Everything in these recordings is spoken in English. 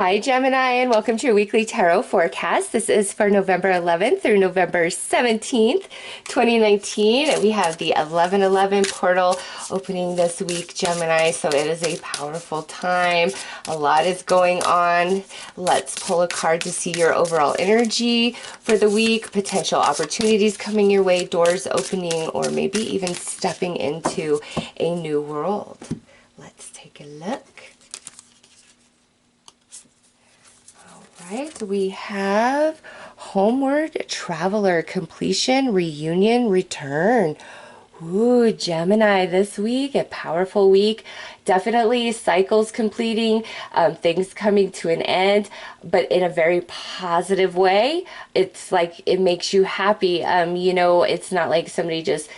Hi, Gemini, and welcome to your weekly tarot forecast. This is for November 11th through November 17th, 2019. And we have the 1111 portal opening this week, Gemini. So it is a powerful time. A lot is going on. Let's pull a card to see your overall energy for the week, potential opportunities coming your way, doors opening, or maybe even stepping into a new world. Let's take a look. Right, we have homeward traveler, completion, reunion, return. Ooh, Gemini, this week, a powerful week. Definitely cycles completing, things coming to an end, but in a very positive way. It's like it makes you happy. It's not like somebody just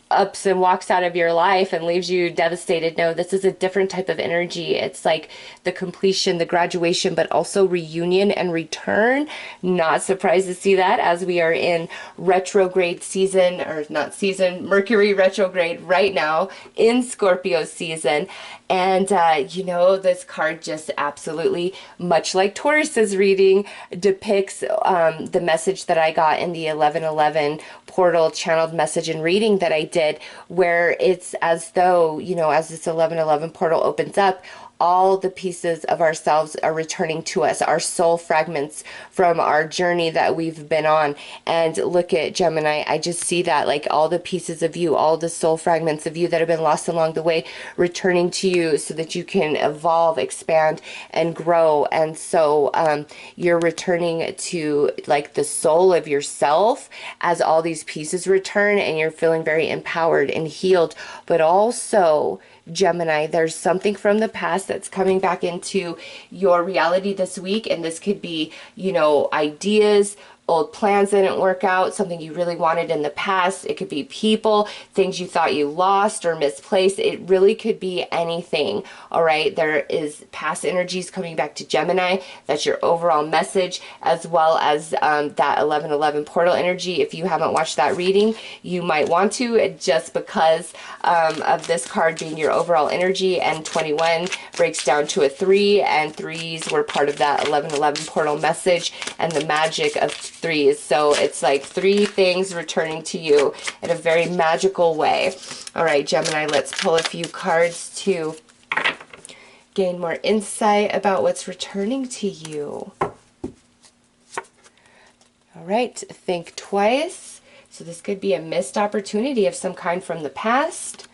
ups and walks out of your life and leaves you devastated. No, this is a different type of energy. It's like the completion, the graduation, but also reunion and return. Not surprised to see that as we are in retrograde season, or not season, Mercury retrograde right now in Scorpio season. And, this card just absolutely, much like Taurus's reading, depicts the message that I got in the 1111 portal channeled message and reading that I did, where it's as though, as this 1111 portal opens up, all the pieces of ourselves are returning to us, our soul fragments from our journey that we've been on. And look at Gemini, I just see that, like all the pieces of you, all the soul fragments of you that have been lost along the way, returning to you so that you can evolve, expand, and grow. And so you're returning to like the soul of yourself as all these pieces return, and you're feeling very empowered and healed. But also, Gemini, there's something from the past that's coming back into your reality this week, and this could be, ideas, old plans that didn't work out, something you really wanted in the past. It could be people, things you thought you lost or misplaced. It really could be anything. All right, there is past energies coming back to Gemini. That's your overall message, as well as that 1111 portal energy. If you haven't watched that reading, you might want to, just because of this card being your overall energy, and 21 breaks down to a 3, and 3s were part of that 1111 portal message and the magic of 3s. So it's like 3 things returning to you in a very magical way. All right, Gemini, let's pull a few cards to gain more insight about what's returning to you. All right, think twice. So this could be a missed opportunity of some kind from the past.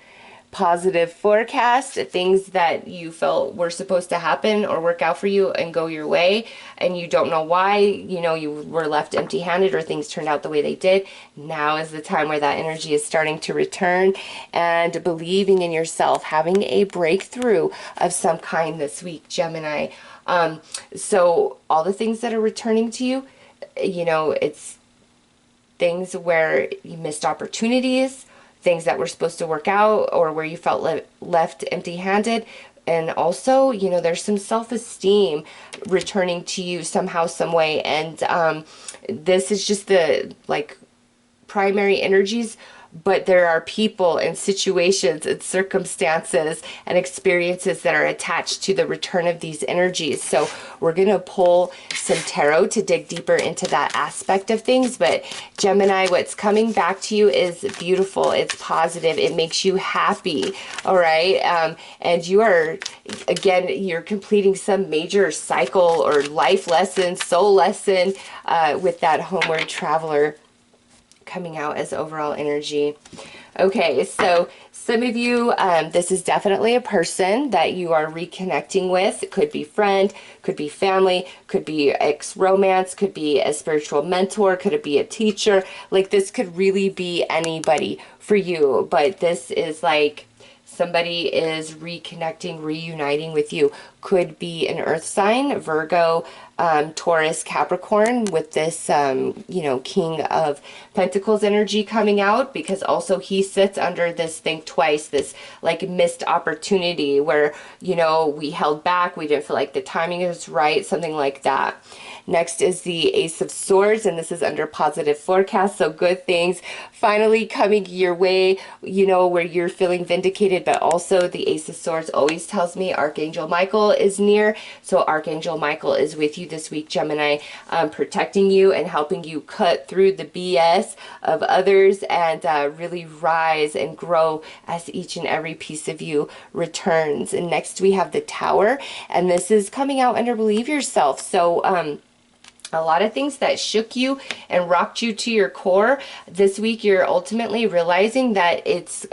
Positive forecast, things that you felt were supposed to happen or work out for you and go your way, and you don't know why, you were left empty-handed or things turned out the way they did. Now is the time where that energy is starting to return, and believing in yourself, having a breakthrough of some kind this week, Gemini. So all the things that are returning to you, it's things where you missed opportunities, things that were supposed to work out, or where you felt left empty-handed. And also, there's some self-esteem returning to you somehow, some way. And this is just the primary energies, but there are people and situations and circumstances and experiences that are attached to the return of these energies. So we're going to pull some tarot to dig deeper into that aspect of things. But Gemini, what's coming back to you is beautiful. It's positive. It makes you happy. All right. And you are, again, you're completing some major cycle or life lesson, soul lesson with that homeward traveler coming out as overall energy. Okay, so some of you, this is definitely a person that you are reconnecting with. It could be friend, could be family, could be ex-romance, could be a spiritual mentor, could it be a teacher? Like, this could really be anybody for you, but this is like somebody is reconnecting, reuniting with you. Could be an earth sign, Virgo, Taurus, Capricorn, with this, King of Pentacles energy coming out, because also he sits under this think twice, this like missed opportunity where, we held back, we didn't feel like the timing is right, something like that. Next is the Ace of Swords, and this is under positive forecast. So good things finally coming your way, where you're feeling vindicated, but also the Ace of Swords always tells me Archangel Michael is near. So Archangel Michael is with you this week, Gemini, protecting you and helping you cut through the BS of others and really rise and grow as each and every piece of you returns. And next we have the Tower, and this is coming out under Believe Yourself. So a lot of things that shook you and rocked you to your core this week, you're ultimately realizing that it's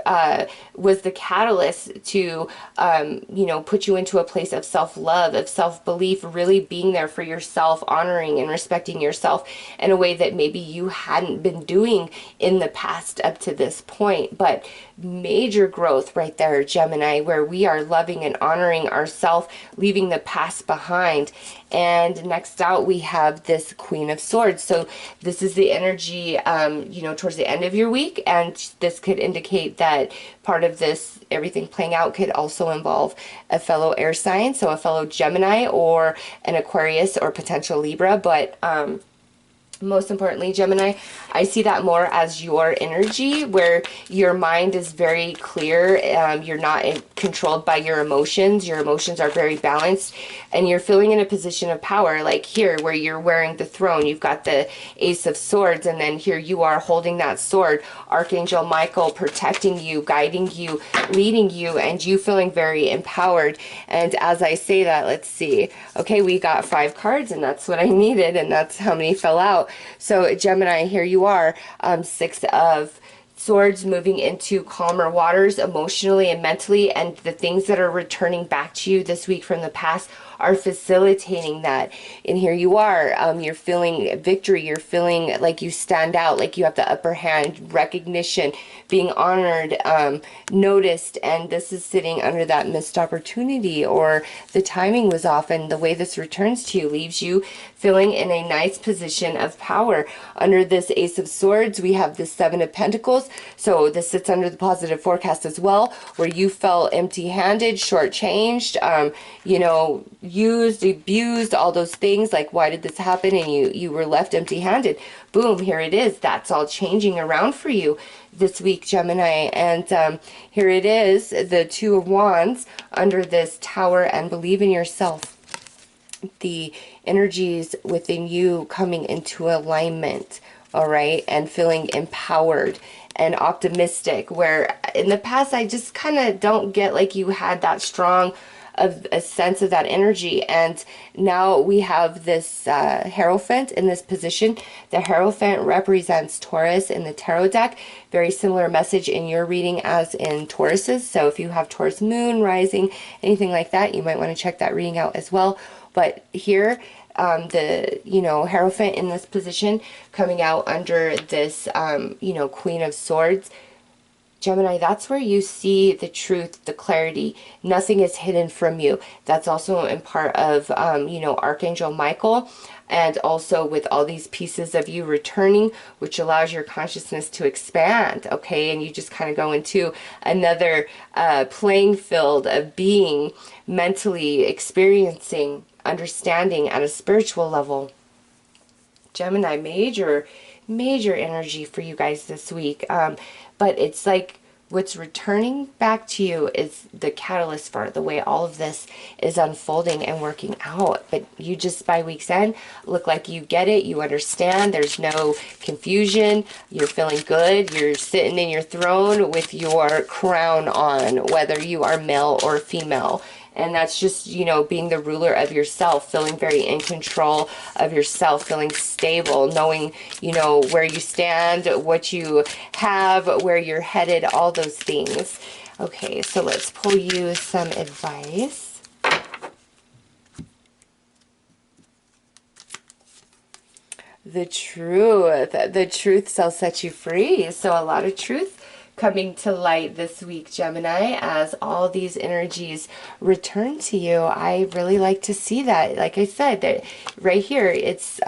was the catalyst to you know, put you into a place of self-love, of self-belief, really being there for yourself, honoring and respecting yourself in a way that maybe you hadn't been doing in the past up to this point. But major growth right there, Gemini, where we are loving and honoring ourselves, leaving the past behind. And next out we have this Queen of Swords. So this is the energy, you know, towards the end of your week, and this could indicate that part of this, everything playing out, could also involve a fellow air sign, so a fellow Gemini or an Aquarius or potential Libra. But most importantly, Gemini, I see that more as your energy, where your mind is very clear. You're not controlled by your emotions. Your emotions are very balanced, and you're feeling in a position of power, like here, where you're wearing the throne. You've got the Ace of Swords, and then here you are holding that sword. Archangel Michael protecting you, guiding you, leading you, and you feeling very empowered. And as I say that, let's see. Okay, we got 5 cards, and that's what I needed, and that's how many fell out. So Gemini, here you are, 6 of Swords, moving into calmer waters emotionally and mentally, and the things that are returning back to you this week from the past are facilitating that. And here you are, you're feeling victory, you're feeling like you stand out, like you have the upper hand, recognition, being honored, noticed, and this is sitting under that missed opportunity, or the timing was off, and the way this returns to you leaves you feeling in a nice position of power. Under this Ace of Swords, we have the 7 of Pentacles, so this sits under the positive forecast as well, where you felt empty-handed, shortchanged, you know, used, abused, all those things, like why did this happen, and you were left empty-handed. Boom, here it is. That's all changing around for you this week, Gemini. And here it is, the 2 of Wands under this Tower, and believe in yourself. The energies within you coming into alignment, all right, and feeling empowered and optimistic, where in the past I just kind of don't get like you had that strong of a sense of that energy. And now we have this Hierophant in this position. The Hierophant represents Taurus in the tarot deck. Very similar message in your reading as in Taurus's. So if you have Taurus moon, rising, anything like that, you might want to check that reading out as well. But here, the, you know, Hierophant in this position coming out under this, you know, Queen of Swords. Gemini, that's where you see the truth, the clarity. Nothing is hidden from you. That's also in part of, you know, Archangel Michael, and also with all these pieces of you returning, which allows your consciousness to expand, okay? And you just kind of go into another playing field of being, mentally experiencing, understanding at a spiritual level. Gemini, major energy for you guys this week. But it's like what's returning back to you is the catalyst for the way all of this is unfolding and working out. But you just by week's end look like you get it, you understand, there's no confusion, you're feeling good, you're sitting in your throne with your crown on, whether you are male or female. And that's just, you know, being the ruler of yourself, feeling very in control of yourself, feeling stable, knowing, you know, where you stand, what you have, where you're headed, all those things. Okay, so let's pull you some advice. The truth shall set you free. So a lot of truth coming to light this week, Gemini, as all these energies return to you. I really like to see that. Like I said, that right here, it's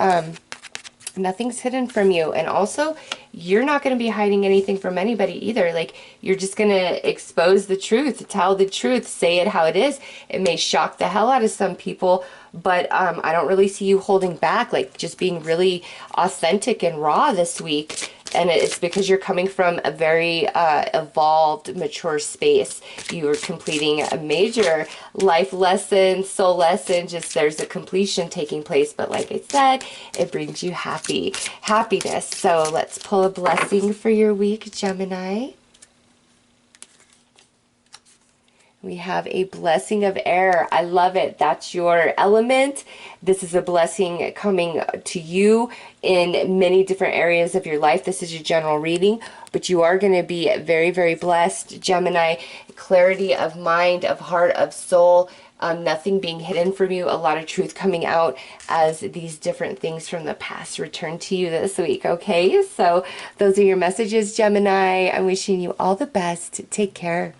nothing's hidden from you. And also, you're not going to be hiding anything from anybody either. Like, you're just going to expose the truth, tell the truth, say it how it is. It may shock the hell out of some people, but I don't really see you holding back, like just being really authentic and raw this week. And it's because you're coming from a very evolved, mature space. You are completing a major life lesson, soul lesson, just there's a completion taking place. But like I said, it brings you happiness. So let's pull a blessing for your week, Gemini. We have a blessing of air. I love it. That's your element. This is a blessing coming to you in many different areas of your life. This is your general reading, but you are going to be very, very blessed, Gemini. Clarity of mind, of heart, of soul. Nothing being hidden from you. A lot of truth coming out as these different things from the past return to you this week. Okay, so those are your messages, Gemini. I'm wishing you all the best. Take care.